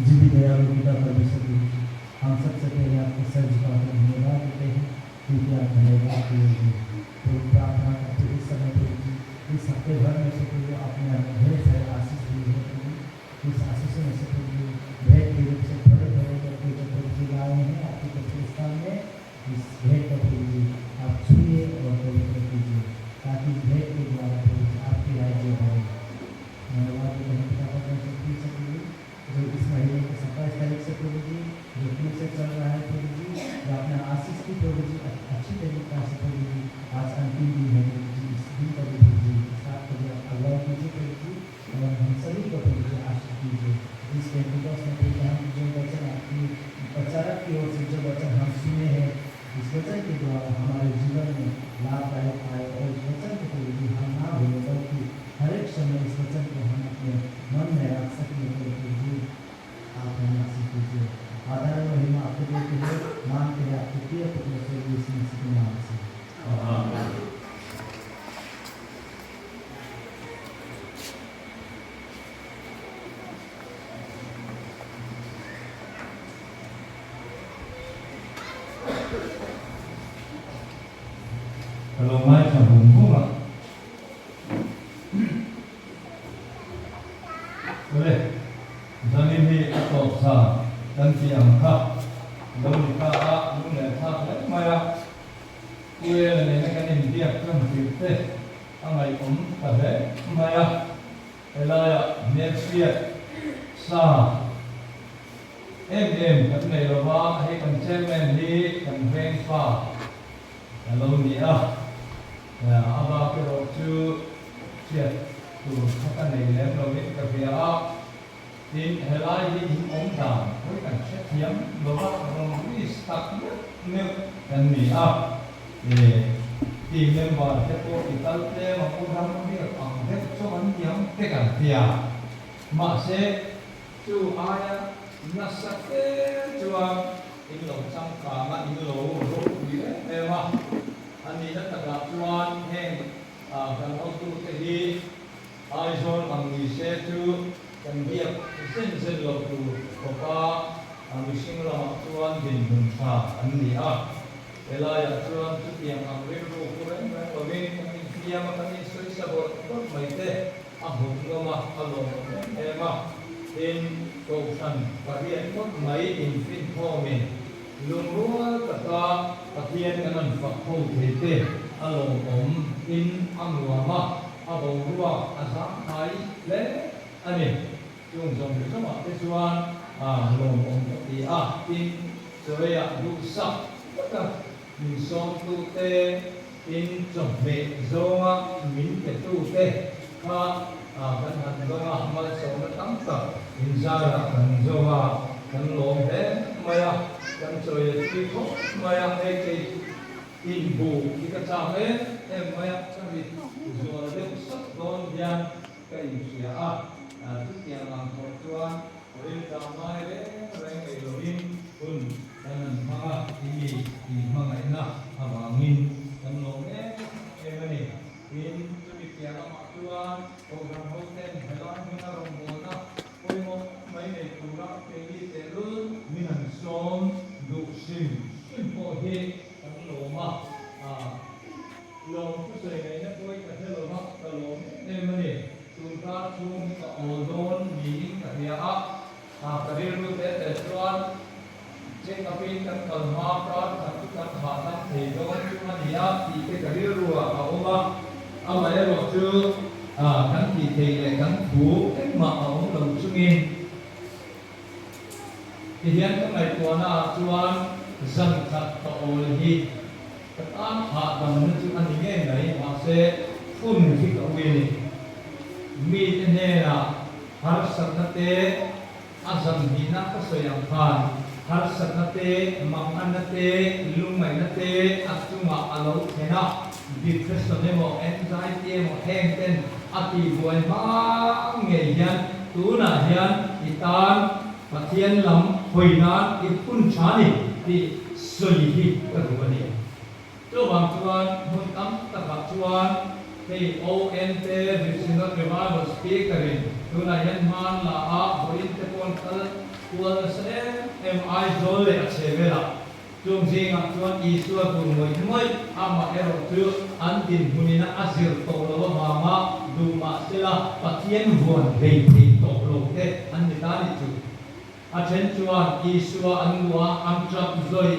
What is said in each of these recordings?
जीवित दयालु पिता परमेश्वर हम सबसे पहले आपके सर झुकाकर धन्यवाद देते हैं क्योंकि आप धन्यवाद दिए तो प्रार्थना करते इस समय प्रभु जी इस हफ्ते भर में से प्रभु आपने हमें ढेर सारे आशीष दिए हैं प्रभु इस आशीषों में से प्रभु भेंट के रूप से थोड़े थोड़े करके जो प्रभु जी लाए हैं आपके पवित्र स्थान में इस भेंट को प्रभु जी आप छुए और पवित्र कीजिए ताकि भेंट के द्वारा प्रभु जी आपकी राज्य हो धन्यवाद पिता परमेश्वर की सभी जो इस महीने के 27 तारीख से प्रभु जी जो फिर से चल रहा है प्रभु जी जो अपने आशीष की प्रभु जी अच्छी तरीके से प्रभु जी आज अंतिम दिन है प्रभु जी इस दिन का प्रभु जी साथ प्रभु आप अगुवाई कीजिए प्रभु जी और हम सभी को प्रभु जी आशीष कीजिए इस पेंटिकॉस में प्रभु हम जो वचन आपकी प्रचारक की ओर से जो वचन हम सुने हैं इस वचन के द्वारा हमारे जीवन में लाभदायक आए और इस वचन को प्रभु जी हम ना भूलें बल्कि हर एक समय इस वचन को हम अपने मन में रख सकें प्रभु जी आप हमें आशीष कीजिए आधार महिमा आपको देते हैं मानते हैं आपके प्रिय पुत्र से यीशु मसीह के नाम से आमीन। Kalau mai sabun bunga, boleh. Jadi ni atau sah dan tiang kah, lalu kah, lalu lepas lek maya, kue ni nak ni dia kan kita, angai pada maya, elaya next sah. Kat ni loba, kan chairman ni kan bank sah, lalu ni apa kalau tu siap tu kata ni lalu ni kerja in helai di ong dam với cảnh xét hiếm đối với cái start nếu cần nghỉ để tìm nhân vật cho tôi thì ta để mà cô làm cái việc bằng hết cho hắn hiếm cái cảnh tiền mà sẽ chú ai nó sẽ chú in lồng trong cả mà in lồng lỗ gì đấy em anh đi rất là chú anh hen cần ông tu cái gì ai rồi bằng người sẽ chú kan dia sen lo tu papa missing lo tuan din sa ani ela ya tuan tu yang ambil ro kuren ko ben kan dia makan istri sabot ko mai te ahu ngoma alo ema in ko san parian ko mai in fin homen lungua kata patian kan fa ho te alo in amwa abo ruwa asa hai le ani dùng cái số mạng cái số lồng ống thì tin rồi đủ sắc tất cả mình son tu tê tin chuẩn bị rồi mình cái tu tê cái hành rồi mà số nó tăng tở mình ra là cần rồi cần lồng thế mày cần rồi cái thuốc mày hay cái tin bù cái sao hết em mày cái gì rồi được sắc đón gian cái gì trước kia làm một tuần rồi làm mai đấy rồi ngày đầu tiên pun dan manga ini di manga ina abangin dan longe emani in tubi kia lama tuan program hotel helan mina rombona koi mo mai nei tura peli terul minan som du sim po he dan loma lom tu sei nei na koi ka heloma ka lom emani chúng ta chung ka odon meaning ka dia karir lu te tuan trên cái pin kan kalma pran kan ha tam the don chung dia ti ke karir ru oma amai ro chu kan ti the le kan thu ek ma ong lo chungin ti hian ka mai tuana chuan zan khat ka ol hi kan ha dam nu chu an nge nai ma se phun ki ka wi ni mi te ne na har sakate azam hina ka soyang khan har sakate manganate lumai-nate atuma alo thena depression mo anxiety mo hengten ati buai ma nge hian tuna hian itan pathian lam hoinan ipun chani ti soi hi ka ruani to bang chuan hun tam ta ka chuan cái ONT Visional Revival Speakerin tu là nhân man là voin te pon kal tuan se em ai zol le achevela chung jinga chuan Isua tu moi ama ero tu an tin hunina azir to lo mama duma sila patien vuan vei to lo te an ni ta ni tu a chen chuan Isua an wa am trap zoi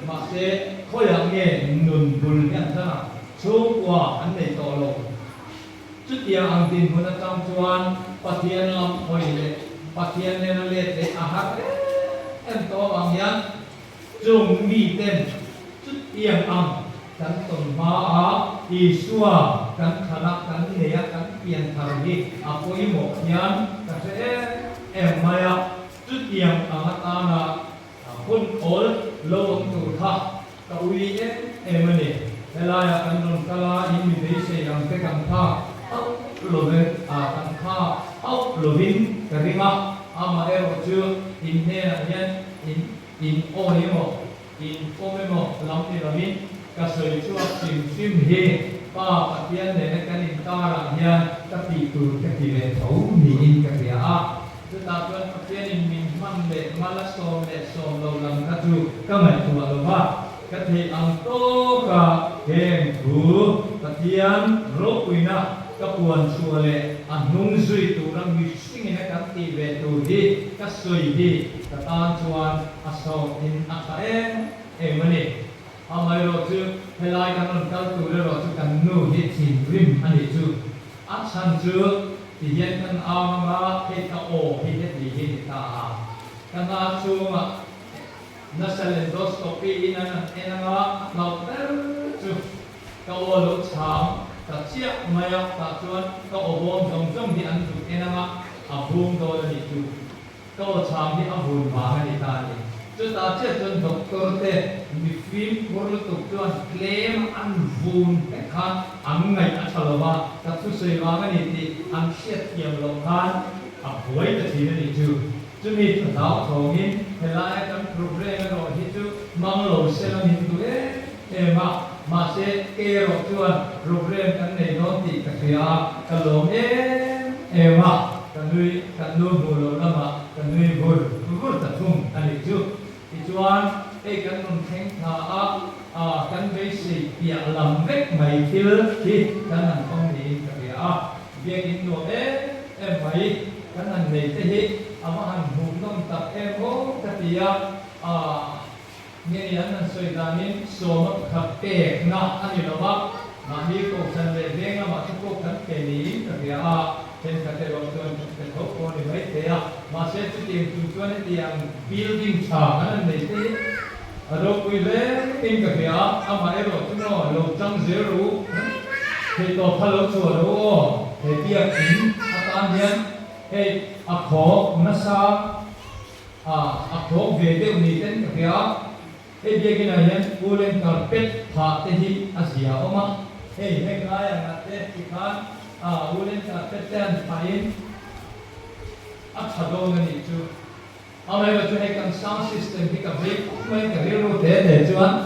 ma se khoya nge nun bul yan thana chung wa an nei to lo chút dia ang tin huna chang chuan patien lam hoi le patien ne le te a ha em to ang yan chung mi ten chút dia ang kan ton ma a Isua kan khana kan ne ya kan pian thar hi a poi mo yan ka se em maya chút dia ang ta na hun ol lo tu tha ka ui em ne elaya kan non kala in mi be se yang te kan tha lo ve kan tha lo vin ka ringa ama ero chu in ne yan in o ni mo in o me mo lam ni ramin ka soi chu sim he pa patien ne kan in ta ra yan ta pi tu ka ti le thau ni in ka ria a tu ta tuan patien in min man le mala som lo lam ka tu ka mai tu lo ba ka thi ang to ka heng thu patien ro uina ka puan suale anung zui tu rang mi sing ina kan ti ve tu hi ka soi hi ka tan chuan aso in akaen mani amai ro chu helai kan non kal tu ro chu kan nu hi thin rim ani chu a chan chu ti yen kan anga he ka o hi hi ta kana chu ma nasalendoscopy ina nga lauter chu ka o lo cham ta chia maya ta chuan ka o bom jong di an tu ena nga a bum do ni tu ka o cham hi a bun ma ni ta ni chu ta che chon doctor te mi film por tu chuan claim an bun te khan ang ngai a chalowa ta chu sei wa nga ni ti an siat tiam lo khan a buai ta thi ni tu chu mi ta dau thongin helai kan program ro hi chu mang lo se lo ni tu mà sẽ kêu rồi chuan program kan nei non ti ka khia ka lom mà kan nuôi bù lo lama kan nuôi bul ta thum ani chu ti chuan kan non theng tha kan be si pia lam vek mai thil ti kan an ong ni ka khia bia in no mai kan an nei te hi ama han hum nom ta ho ka tia nghe anh ăn sôi đá nín số mất khắp bể na anh hiểu không? Mà đi cổ chân về bên mà cái cổ chân bể ní cái gì trên cái thế đó tuần cái thốt con thì mấy thế mà sẽ chỉ tiền chủ tuần thì tiền building chả anh này thế rồi quy về in cái gì mà em bảo chúng nó lồng trăng zero thì tổ thà lồng chùa đó thì việc in anh nhân thì khó nó sao khó về điều này tên cái gì bây giờ cái này nhân ulen carpet thà thế hi Asia oma hey cái này là thế thì kan ulen carpet ten pain achado ngani chu amai ba chu hay kan sound system hi ka break mai ka relo te chuan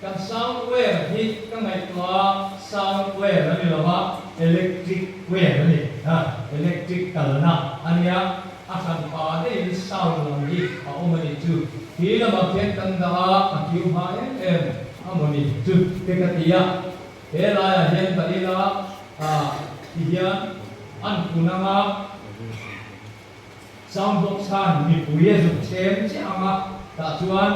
kan soundware hi ka ngai twa soundware ani lawa electric ware ani electrical na ania asan pa de sound lam hi omani chu hi la ma khen kan da akiu ha amani chu te ka tia he la ya hen pa ila hian an kunanga sound box han mi puye zu chem che anga ta chuan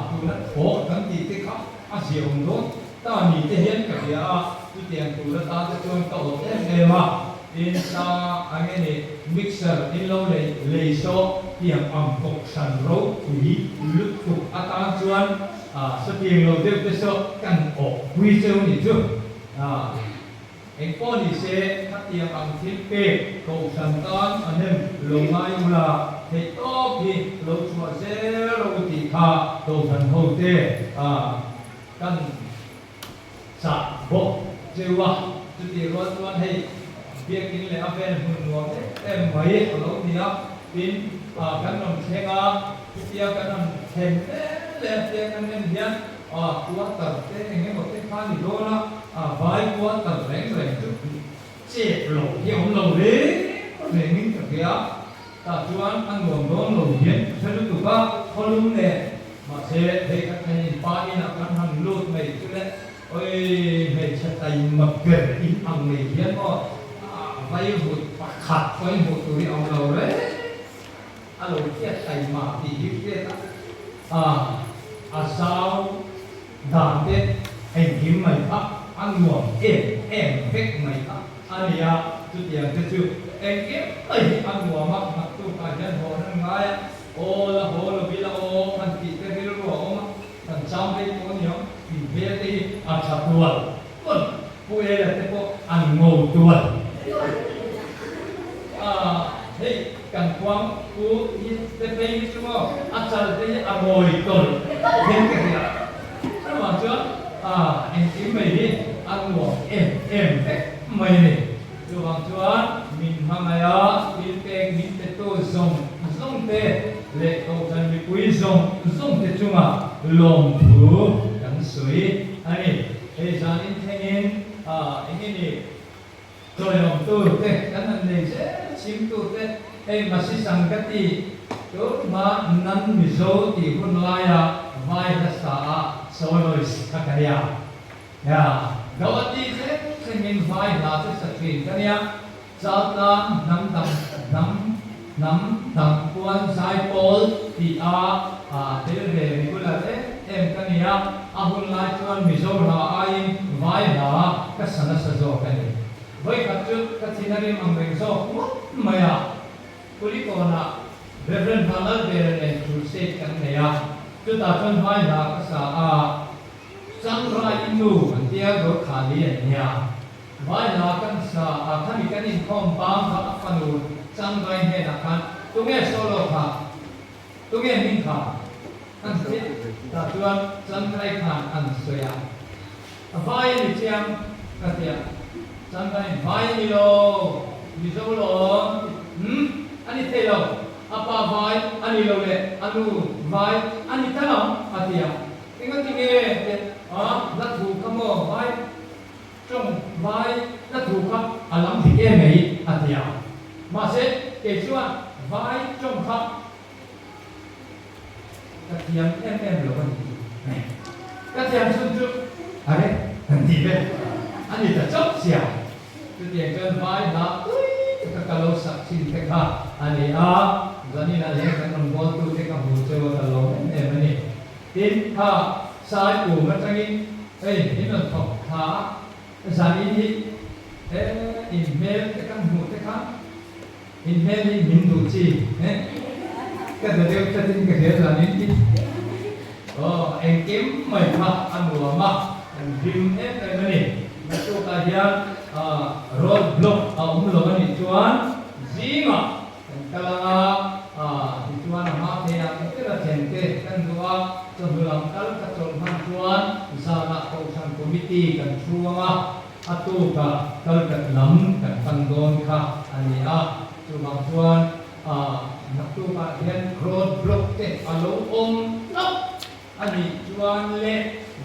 tu na tho kan ti te kha a siom do ta ni te hian ka tia tu tiang tu la ta te chuan ka o te ma in sa angeni mixer in lo le so tiang am kok san ro ui lut ku atang chuan sa tiang lo de te so kan o hui cheu ni chu en po ni se khat tiang am thil pe ko san tan anem lo mai ula he to pi lo chua zero ti kha to san ho te kan sa bo chewa tu ti ro chuan hei việc in lệ aven hùng ngõ em mấy ở lâu thì in kan non thenga tia kan non then le tia kan nem hian tua tập thế anh em một cái pha thì đôi nó vai tua tập đánh chút chết lẩu thì ông lẩu đấy để mình thực hiện ta chuan ăn uống đón lẩu hiến cho lúc tụi ba con luôn nè mà sẽ thấy các anh ba đi nào các hàng lụt mày chứ đấy ôi mày sẽ tay mập kẹt in hàng mày hiến mà vay hụt khát vay hụt tụi ông lẩu đấy ăn lẩu kia tay mà thì hiếp kia sao đàn tết anh kiếm mày ăn uống em phết mày anh ya chút tiền chút chút em kiếm ấy ăn uống mặc tu cả nhân hồ năng gái ô là vì là ô phần kỳ cái cái lúa ô mà phần trong đây có nhiều thì về đi ăn sạch tuần cô ấy là cái cô ăn ngầu tuần hey cần quăng cô đi tới đây chúng không ăn sạch đây ăn ngồi tuần thêm cái gì ạ các bạn chưa em kiếm mày đi ăn uống em phết mày này chú bằng chúa mình hàng ngày á mình tê tô dùng tê lệ cầu chân bị quý dùng tê chung lồng thú đắng suy anh ấy giờ in thanh in anh ấy rồi lồng tu tê cái này dễ chim tu tê em mà si sang cái gì đó mà năn mi zo thì con lai vai ra sa solo kakaria ya gawati thế mình vai là cái sự kiện cái này cho ta nắm quan sai pol thì thế về mình cũng là thế em cái này hôm nay chuan mình zo là ai vai là cái sản xuất zo cái này với các chút các thiên nhiên mang đến zo mày kuli ko na reverend halal về này chủ sẽ cái này chúng ta chuan vai là cái sang ra inu dia go khali nya vai la kan sa thami kan in khom pam kha afanu sang rai he na kan tunge solo kha tunge min kha kan se ta tuan sang rai khan an soya vai ni chiang ka tia sang rai vai ni lo mi zo lo ani te lo apa vai ani lo le anu vai ani ta lo atia ingat tingge lát thủ khăm mò vai trong vai lát thủ khăm làm thì em ấy thì mà sẽ kể cho vai trong khăm các thiam em là vấn đề các thiam xuân trước đấy thành gì vậy anh ấy ta chốc xẻo cái tiền chân vai là các kalau saksi cái ha anh ấy giờ này là lấy cái nòng bò tu cái cặp hồ chơi vào lồng em này tin ha sai của mất trang in ini là thọ thả giả đi đi email cái căn hộ cái khác email đi mình đủ chi cái đó đều cho tin cái gì là nên đi em kiếm mày mà ăn đồ mà em phim cái này mà cho cái gì road block ông lo cái này chuan gì mà cái là chuan mà thế cái là tiền cái đó cho hưởng các tròn hàng chuan ra là cầu sang committee kan chuanga atu ka kal kat lam kan pandon kha ani chu bang chuan naktu ka hian road block te alo lop ani chuan le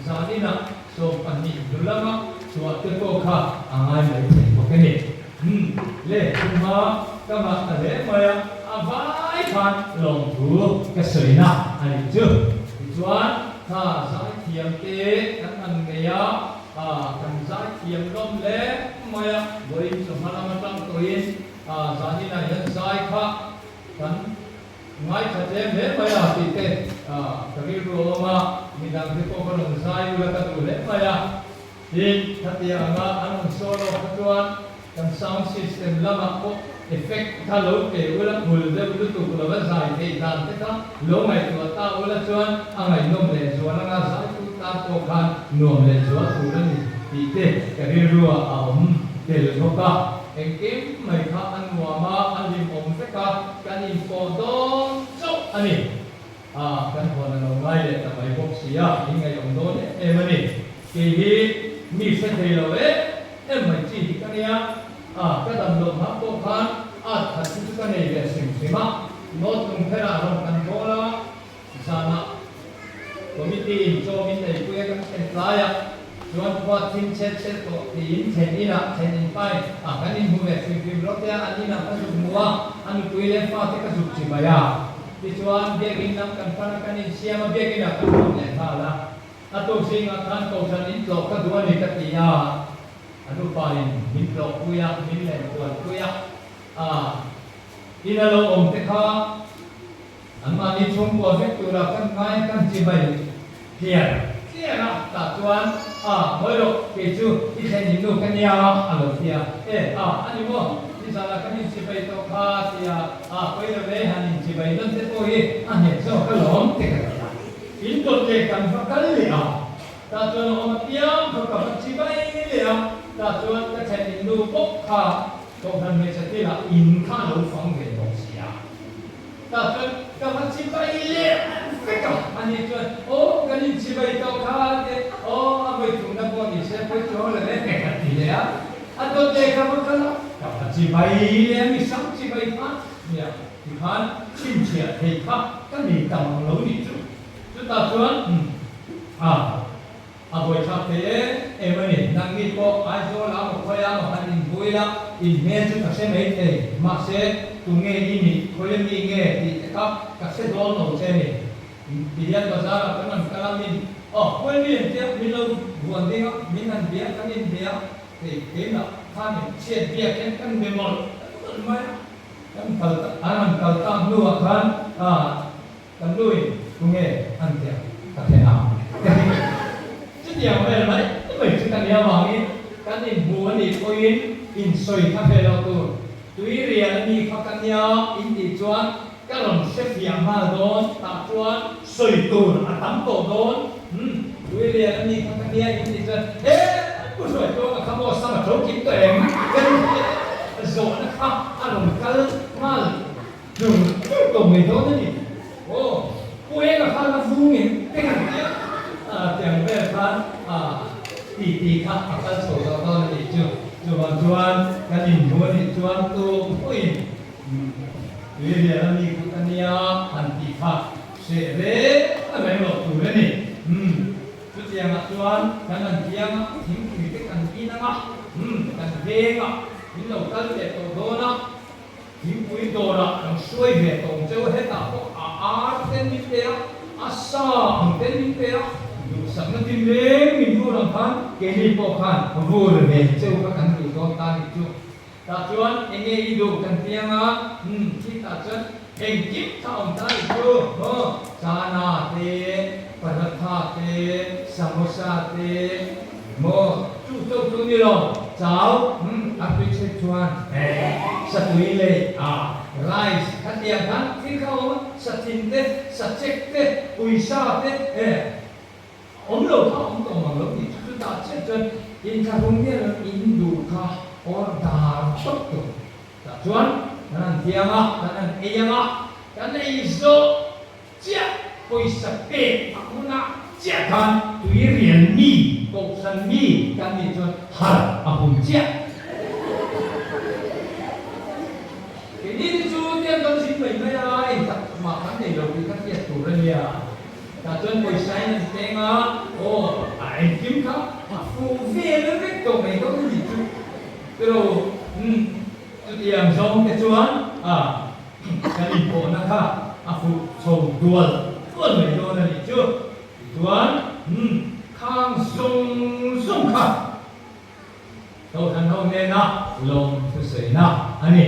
zanina so pani dulama chuan te ko kha angai mai ko ke ni le kuma kama ta le maya avai khan long thu ka soina ani chu chuan ta giải thiểm tế các anh người cần giải thiểm lom lẽ mày với số mà làm trong tuổi giải như này hiện giải khác cần ngay thật em lẽ mày thì thế cái điều mà mình đang thấy có lòng giải là cái điều lẽ mày thì thật thì anh solo các chuan cần sound system làm ako effect ta lối về ula mul de ulu tu kula ba zai te dan te ta lo mai tu ta ula chuan angai nom le chuan anga zai tu ta to khan nom le chuan tu na ni ti te ka ri ruwa te le ko ka en kim mai kha an wa ma an lim om te ka kan in ko don chok ani kan ho na lo ngai le ta mai bok sia ni ngai om don e mani ke hi mi se te lo em mai chi ka nia cái tầm lượng hấp bốc khan thật sự cái này về sinh mà nó cũng thế là không cần có đó sao mà committee cho mình này เป็นปลายชวนพอทิ้งเช็ดตัวที่อินเทนนี่นะเทนอินไปกันอินหูเวฟิฟิรถเนี่ยอันนี้นะก็จุกมัวอันนี้คุยเล่นฟ้าที่ก็จุกจิบายาที่ชวนเบียกินน้ำกันฟันกันอินเชียมาเบียกินน้ำกันฟันเนี่ยท่าละอันตัวสิ่งอันนั้นตัวฉันอินโลกก็ดูว่านี่ก็ตียาอันตัวไปอินโลกคุยอินเล่นตัวคุยอินโลกองค์เทข้าอันมานี่ชมกัวเฟกตัวเรากันไงกันจิบายเพียรนะตัดชวนเมื่อเราเกิดจู่ที่เห็นหินดูกันยาอะไรเสียอันนี้ว่าที่สารกันนี่จิบายตัวข้าเสียไปเลยฮันนี่จิบายนั่นเสียตัวเอันนี้ชอบก็หลงเด็กกันอินโดเจกันฟังกันเลยตัดชวนออกมาเที่ยวเขากับจิบายเลยตัดชวนก็เห็นหินดูปุ๊บข้าตรงนั้นไม่ใช่ที่ละอินข้าหลงฟังเด็กบอกเสียตัดชวนกับจิบายเลยอันนี้ชวนกันนี่จิบายตัวข้าเอาไปถุงน้ำมันนี่เสียไปโจรเลยแค่กันทีเดียวอันตัวเด็กเขาบอกกันละกับจิบายเลยมีสังจิบายพันเนี่ยที่พันชิมเชียร์เทข้าก็นี่ตั้งหลงนี่จุดตัดชวนเอาไปชักเตะมันนี่นั่งนี่พอไอ้โจเราพยายามหันอินบุยละอินเมจุดเสียไม่เตะมาเสียตุงเงี้ยนี่คนเล่นนี่เงี้ยที่กับเสียโดนเอาเสียนี่ที่เรียนภาษาเราเป็นกลางมินคนนี้เจ้ามินเราบวนเดียวมินนั่นเดียวกันนี่เดียวที่เห็นละท่านเชียร์เดียวกันเดมอลไม่กันกัลอันนั้นกัลตั้งดูอ่ะกันกันดูตุงเงี้ยอันเดียวกันเนาะจุดเดียวไม่ไม่จุดกันเดียวบางนี้กันนี่บัวนี่โอยอินสวยคาเฟ่เราตัวตุยเรียนนี่เขากันเดียวอินดีจวนก็ลองเชฟยามาโดนตัดจวนสวยตัวตั้มโตโดนตุยเรียนนี่เขากันเดียวอินดีจวนผู้สวยตัวเขาบอกสมัครธุรกิจตัวเองกันโซนนะครับอารมณ์กันมาดูตัวไม่โดนนี่ผู้เองก็เขามาฟูมิเป็นกันเดียวแต่เมื่อท่านตีครับท่านโสดตอนนี้จวนกันอินจวนตัวผู้อินตุยเรียนนี่คุกันเดียวอันตีครับเสร็จอะไรหรอกตัวนี้จุดyang atuan kanan tiang tim kritik kan kinanga kan venga ini lokal de to dona tim pui dona yang suai de to jauh heta ko ten ni te asa ten ni te du sang tim le min du ram kan ke ni po kan vur de jauh ka kan ni ko ta ni chu ta chuan enge idu kan tianga ki ta chuan eng kip ta om ta chu sana te paratha te samosa te mo tu ni lo cháo api che chuan satui le rice khatia kan thi khao satin te sachek te puisa te om lo kha om to mang lo ni chu ta che chuan in kha rong ne in du kha or da chok tu ta chuan nan thianga nan eyanga kan ei zo chia puisa pe akuna chia kan tui rian mi kok san mi kan ni chuan har ahum chia cái đi chu tiên tâm sinh mình mới ai thật mà hắn này đầu thì các kiệt thủ ra nhà ta chuan puisa sai nên tiếng ai kiếm khắp phù về nó biết tổ mình có cái gì chứ rồiจุดเยี่ยมชมแต่ชวนกันอีกคนนะครับฟูชมดวลไม่โดนอะไรจุดชวนข้างส่งค่ะเราทันเท่านี้นะลงเฉยๆนะอันนี้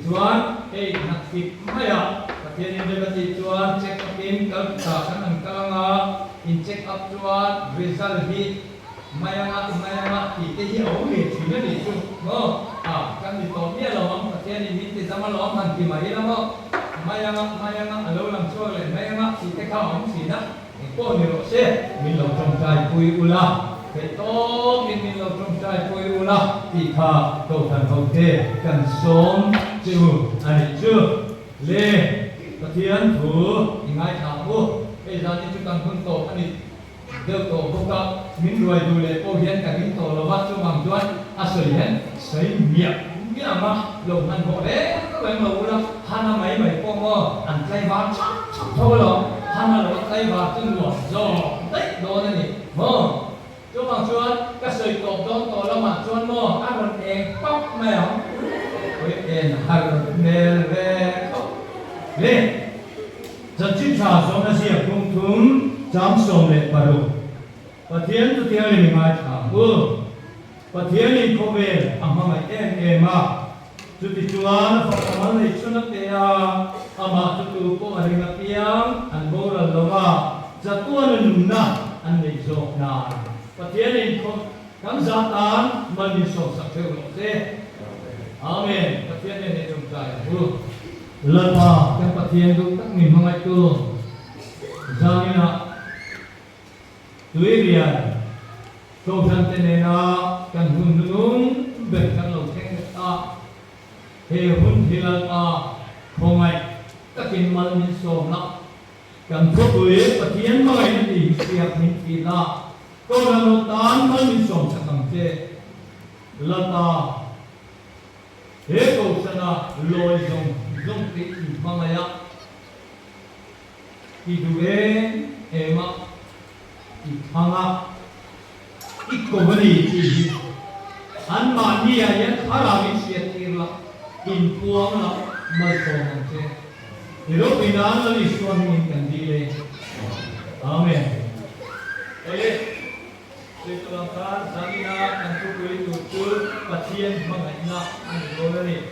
ชวนนักฟิตไม่อะประเทศนี้เป็นประเทศชวนเช็คอัพอินกับจากนั้นกำลังอินเช็คอัพชวนรีซัลที่Mayanga kita dia oleh cuma ni tu, kan di Tokyo lawang pakai ni minta sama lawang kan di mana lawang, Mayanga alau lang cakap Mayanga kita kau orang sini, ikut ni rose, milau jomcai pui ulah, betul ni milau jomcai pui ulah, kita Tuhan kau kan som tu, ani tu, le, katian tu, ingat kamu, jadi tu kan pun tu, ani được tổ công cấp miếng ruồi dù lệ ô hiến cả miếng tổ là bắt cho bằng chuan sợi hiến sấy miệng nghĩa là mà lồng hành bộ đấy các bạn ngầu đó hắn mấy con mơ ăn cay vạt chắc thôi rồi hắn là nó cay vạt chân lọt giò đấy đó này chỗ bằng chuan các sợi cột đón tổ la mặt chuan mò ăn một em bóc mèo với em ăn nè về lên giật chip trà xuống là gì cũng thúng chám sông lệ bà đồ và thiên tu thiên lên ngay thả và thiên lên không về mà mày em mà tu ti chuan phật mà lấy chuan cái ama tu ko ari nga piang an bora lova zatuan nun na an nei zok na pathian in khom kam zatan man ni sok sak theu lo te amen pathian ne tum kai hu lama kan pathian du tak ni mangai tu zamina tuirian so san te ne na kan hun lung be kan lo theng ta he hun hilal a khongai takin mal min som na kan ko tuye pathian mangai ni ti siap min ti na ko ran tan mal min som sa kam che lata he ko sana loi zong ti mangaya ki duwe ema ki thanga ikko bani ti an ma ni ya yan thara mi siat tirla in puang la mal som che Hiro pinan lagi suami kandile. Amen. Situangkan samina kantu kui tutur patien mengaina anggolani.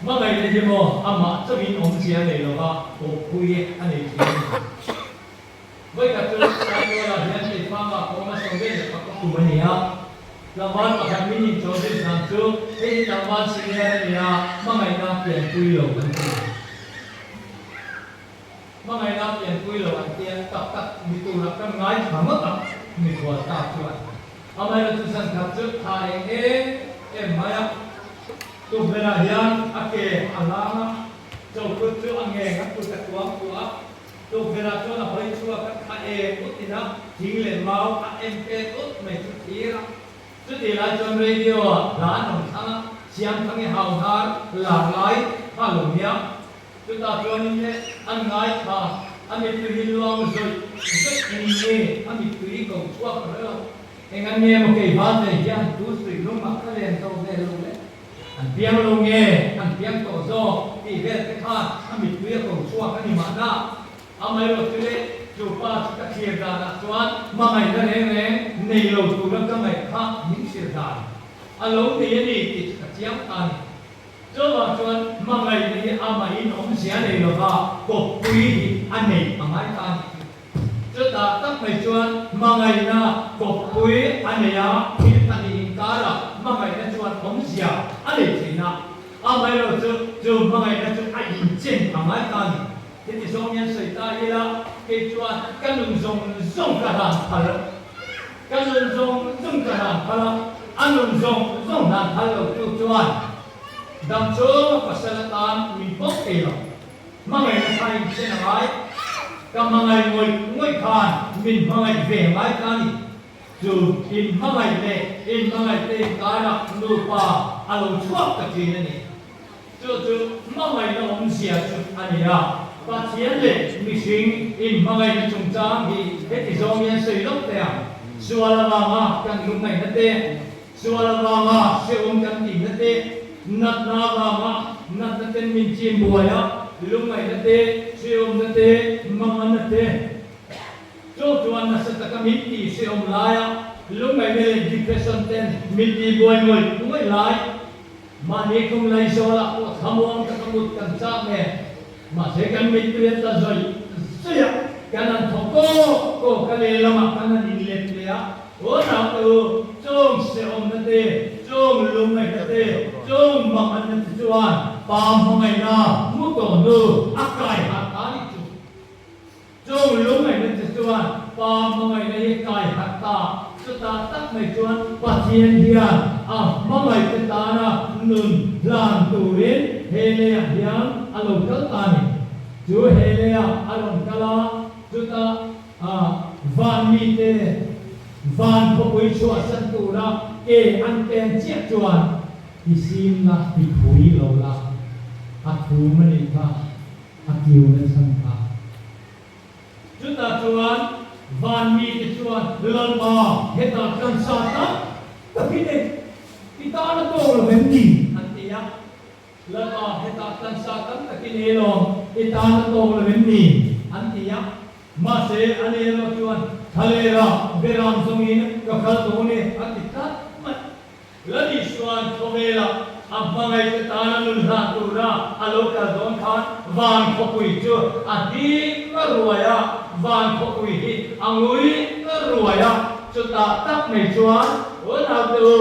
Mengaina jemo ama sebin omsia le loba o kui ane kini. Baik katu saya lah yang difaham koma sombe apa kumania. Lawan akan mini jodoh santu. Ini lawan sini ya mengaina pian kui lo kantu. Mengenai apa yang kui lawan tiang tak ditulakkan ngai sama tak dibuat tak cuat. Amai ratusan kacut hari maya tu berahian ake alama jauh kutu angin aku terkuang kuat tu beracun apa itu akan utina tinggal mau AMP ut mencutira tu dilajun radio dan orang siang tangi hauhar lalai halumnya kita tuan ini angai kah, kami pilih luang zoi, zoi ini kami pilih kau tua kerana, dengan ni mungkin bahasa yang tu sering rumah kalian tahu betul. Antiang lunge, antiang kau zo, tiga tekad kami pilih kau tua kami mana, amai lo pilih cuba kita kira tuan, mangai dah ni lo tu nak kami kah mingkirkan, along ni kita siang tani. Coba tuan mangai ni amai nom sia ni loba ko pui ane amai tan. Coba tak mai tuan mangai na ko pui ane ya kita ni kara mangai na tuan nom sia ane cina. Amai lo tu mangai na tu ai jen amai tan. Jadi somnya cerita ialah ke tuan kanun zong karam pala. Kanun zong karam pala. Anun zong dan pala tu tuan. Dan so pasalatan minpok kayo. Mga nasay sinangay, ka mga ngoy kan, min mga vengay kani. So in mga te kara lupa along suwak katina ni. So mga na siya aniya. Patiyan le missing in mga na chungchang hi etizong yan sa ilok tayo. Suwala mga kang lumay nate, suwala mga siyong kang nate. Nat nama nat naten minci buaya lumai nate siom nate mama nate tuan nasa takamiti siom laya lumai nele depression ten minci buai ngoi lumai lai mani kung lai sola ko hamuang takamut kansa me masekan mituyat lazoi siya kanan toko ko kale lama kanan inlet ya ora tu chung siom nate chung lumai nate chung makan nate tuan pam hangai na muto nu akai hatani tu chung lumai nate tuan pam hangai na akai hatta suta tak mai tuan patien dia mangai kita na nun lan tuin hele yang alon kaltani tu hele alon kala suta van mite van pokoi chua santura ke anten chiak chuan isim na dipui lo la athu mani ka akiu na sang ka chuta chuan van mi te chuan lal ba heta kan sa ta tapi ne kita na to lo ben ni antia lal ba heta kan sa ta tapi ne lo kita na to lo ben ni antia ma se ane lo chuan thalera beram songin ka khal to ne atika ma lali chuan thomela ampangai te tananun ra tura aloka don khan van khopui chu adi ruaya van khopui hi angui ruaya chu ta tak nei chuan ona tu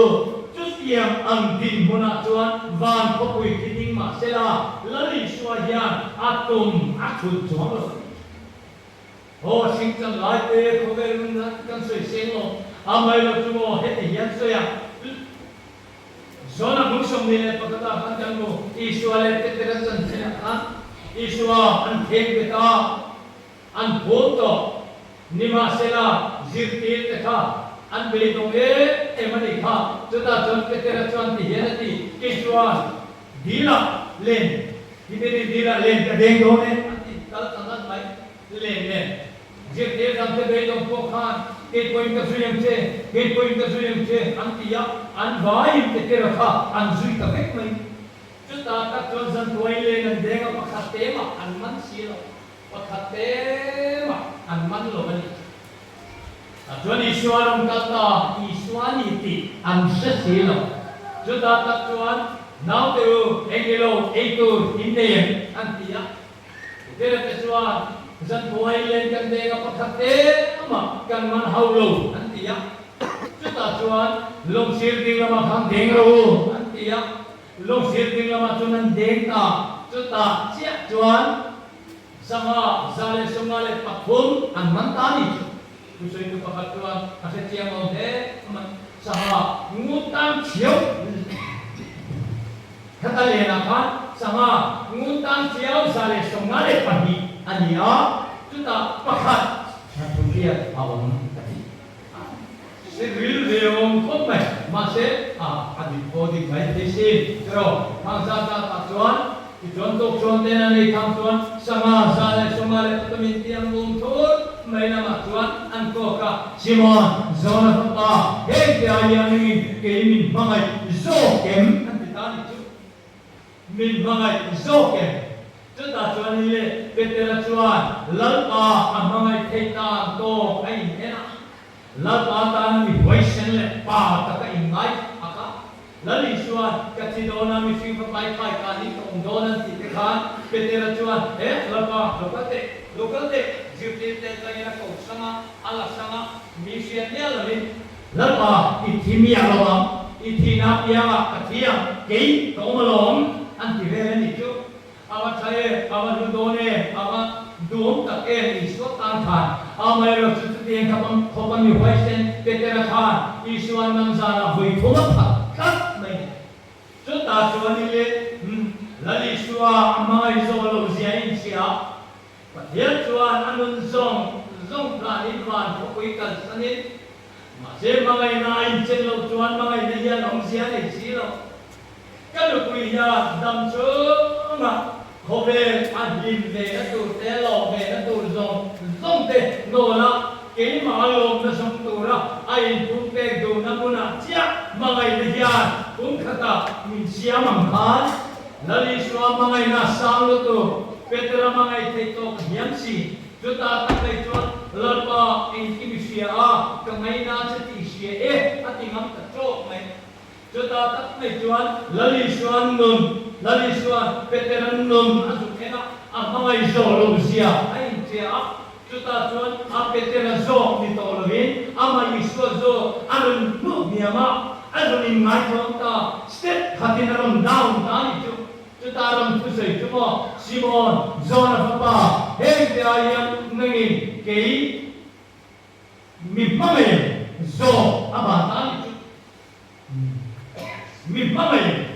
chu tiang ang din mona chuan van khopui kiting ma sela lali shwa hian atum akhut chuan ho sing chang lai te khovel na kan soi seng lo amai lo chu mo he ti hian soya Zona muksong nila pagkata kantan mo iswa le teterasan sila ha iswa an theng beta an boto nima sila zirtil teka an belitong emani kha chuta chon teterasan ti henati iswa dila len hiberi dila len kadeng done anti kal tangan mai len zirtil sam te belitong pokhan Gate point ka suyam che antiya an vai te terakha an zui ka bek mai chuta ta chon san toile nan denga pakhatema an man silo pakhatema an man lo bani chon iswaram kata iswani ti an silo chuta ta chon now te engelo eitur indeyan antiya tera te chon Zan buhay len kan denga pakhate ama kan man haulo antiya chuta chuan long sir ding lama khang deng ro antiya long sir ding lama chunan deng ta chuta chia chuan sama zale sumale pakhum an man tani chu soi tu pakhat chuan ase chia mo de sama ngutam chiu kata lena kan sama ngutam chiu zale sumale pahi ania chuta pakhat chathuriya awam tati siril reom khomai ma se adi bodi gai desi pero mangsa ta chuan ti jon tok chuan tena nei tham chuan sama sale somale patamin tiang lum thur mai na ma chuan an ko ka simon zona pa he te ayang ni ke min mangai zo kem an ti ta ni chu min mangai zo kem chuta chuan ni le petera chuan lalpa amangai theita to ai hena lalpa tan mi voice le pa ta ka ingai aka lali chuan ka chi dona mi sing pa pai pai ka ni tong dona ti te khan petera chuan lalpa lokate jipti te ka ina ko sama ala sama mi sia ne la lalpa ithimi alawa ithina pianga kathia kei to malom an ti ve ni chu awa chaye awa done awa dum tak isu tan khan amai ro chu tiang kapam khopan mi hoisen petera khan isuan nam zana hui thoma kat mai chu ta chuan ni le lali suwa amai zo lo zia in sia pathia chuan anun zong plan in van khoi kan sanin ma se mangai na in chen lo chuan mangai na ya long zia nei si lo kan kui ya dam chu ma khobe adin ve na tu te lo ve na tu zong te no la ke ma lo na som tu ra ai tu pe do na muna chia mangai na ya kum khata min sia mang khan lali swa mangai na sang lo tu petra mangai te to hiam si juta ta kai chuan lalpa in ki mi sia a ka ngai na che ti sia ati ngam ta chok mai juta ta mai chuan lali swan veteran num azukena amangai zo lo sia ai chia chuta chuan a veteran zo ni to lo hin amai swa zo anun nu miama anun in ngai thong ta step khatin ram down ta ni chu chuta ram thu sei chu mo simon zona papa he te ayam ngi kei mi pame zo aba ta ni chu mi pame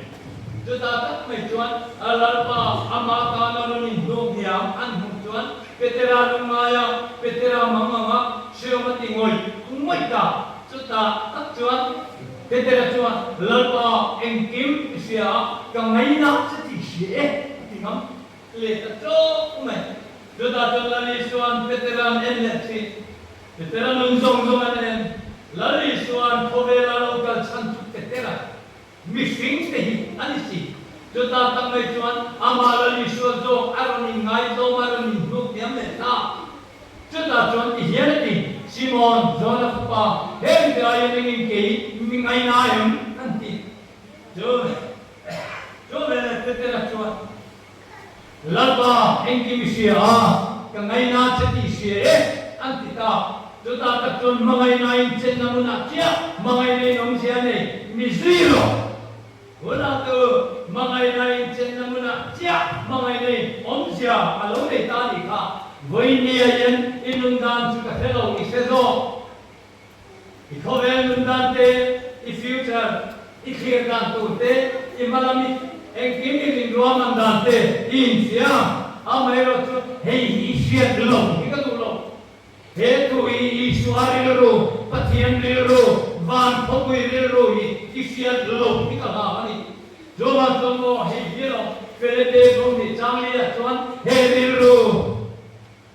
juta tak mai chuan alalpa amata nanuni dogiam an chuan petera maya petera manganga siomati ngoi ta juta tak chuan petera chuan lalpa engkim sia kangaina sati sie tingam le ta cho mai juta chuan lali chuan petera enle si Kita nungzong anh lali suan kovela local santuk ketera missing tehi anisi. Kita tangai cuan amal lali suan zo aroni ngai zo maroni buk yamle ta. Kita cuan ihianati Simon zona kupa hem daya ningin kei mingai nayam nanti. Jo bela ketera cuan. Laba engki misia kangai na chati siye antita. Kita takkan mangai naik jen namun akia mangai naik nomsia ni misiro. Wala tu mangai naik jen namun akia mangai naik nomsia kalau ni tadi ka. Wini ayen inundan juga hello isezo. Ikoven inundan te i future ikhirdan tu te i malamit engkini lindua mandan te insia. Amairo tu hei isiat dulu ikatu dulu. Hetu isuari lulu, patian lulu, van pokoi lulu, isiat lulu, ikalah ni. Joma tomo hijiro, kerete bumi camlia tuan, herilu,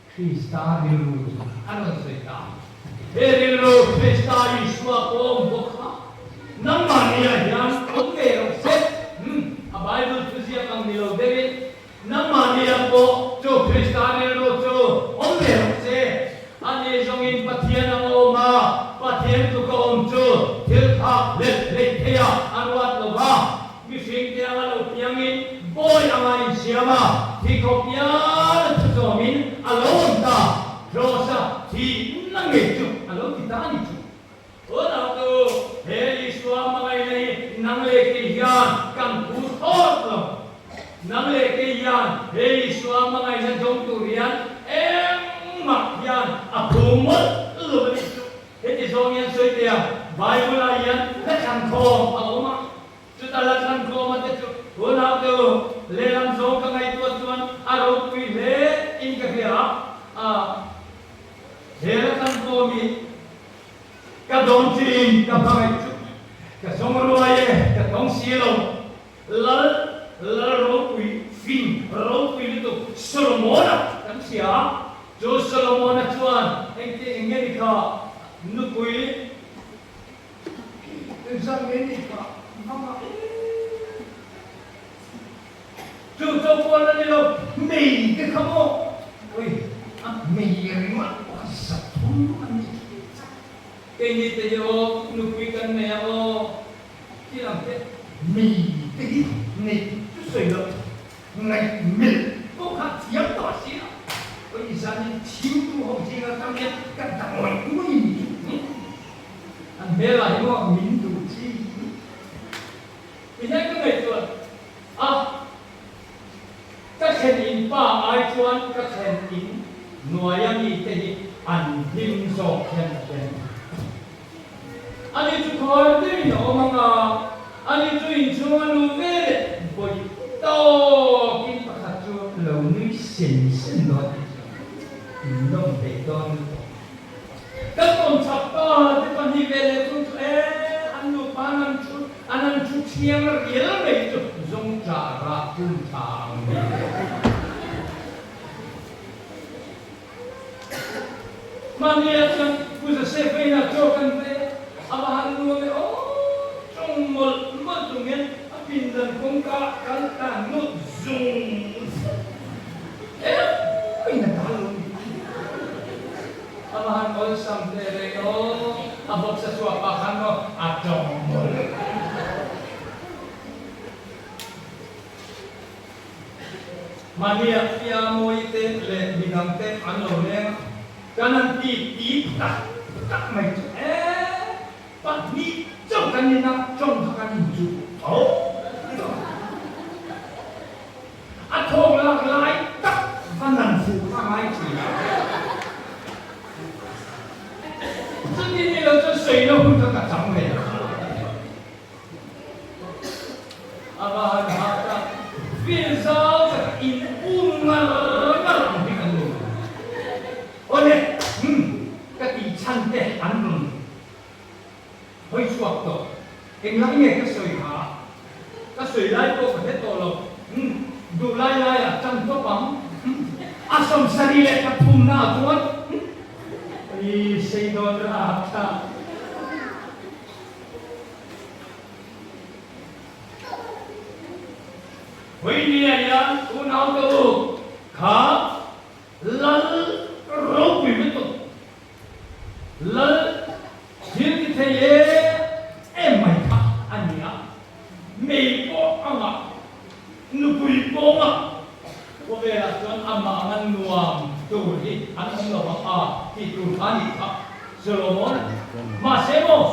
Krista lulu, anu cerita. Herilu Krista Yesua kom bokha, namanya yang oke set, Bible tu siapa milo David, namanya ko, jo Krista lulu jo, oke set. Ani jongin patian ang oma, patian tu ka omju, tilha let thea anwat loba, mising te ang alopyangin, boy ang siama, tikopian tu jomin alon ta, rosa ti nangeju, alon kita ni ju. Ora tu, he Yesua mga inay nangle kiyan kang putot lo, nangle kiyan, he Yesua mga inay jong turian, Makyan apumot lu begitu. Jadi zongian suitia, Bible ayan lekan kom agama. Sudah lekan kom itu. Guna tu lelang zong kangai tuan arok pile ingkahya. Lekan komi kadong cing kabangai tu. Kasong ruaye kadong silo. Lal rokui fin rokui itu Solomon kan siapa? Jo Solomon tuan, engke ka nukui, engke ka mama. Jo puan ni lo, mei ke kamu, oi, mei yang mana satu ani. Kini te yo nukui kan me yo, kilang te mei te ni tu selo, ngai mil, kau kat siap tu asyik. Oi sana cium tu orang cina kami kan tangan kui, an bela yo mintu ci. Ini kan itu, kasenin pa ai tuan kasenin nuayang itu an him so ken. Ani tu kau tu ni orang ani tu incuman nuver boy to kita kacau launi sen dot. Nông để con các con chặt to thì con đi về để con ăn được ăn chút chiang riêng này chút dùng trà ra phun trà mà nghe chân bây giờ sẽ phải là cho con về ăn luôn đấy trong một tuần nghe pin dần cũng cả nước dùng ini tahu amahan ko samtere abot sa suapahan mo atong mania pia mo ite le binangte ano le kanan ti tak mai pa ni trong kanina trong kanin ju atong lai tak kanan fu mai chi ini lo tu sih lo pun tak sampai. Abah ada filzal in ungar dengan lu. Oleh kati cantik anun. Hoi suatu, yang lainnya kesoi ha, kesoi lain tu pada tolong. Dulai ya cantik bang. Asam sari lekat puna tuan. xây đồn ra ta với đi à tu nào tu khá lal rốt bị mất tục lal thiên cái thế em mày khá anh nhỉ mày có anh à nu bùi bông à có vẻ là con amma anh nuông tu đi anh không lo mà thì tu anh đi khá Solomon mà xem không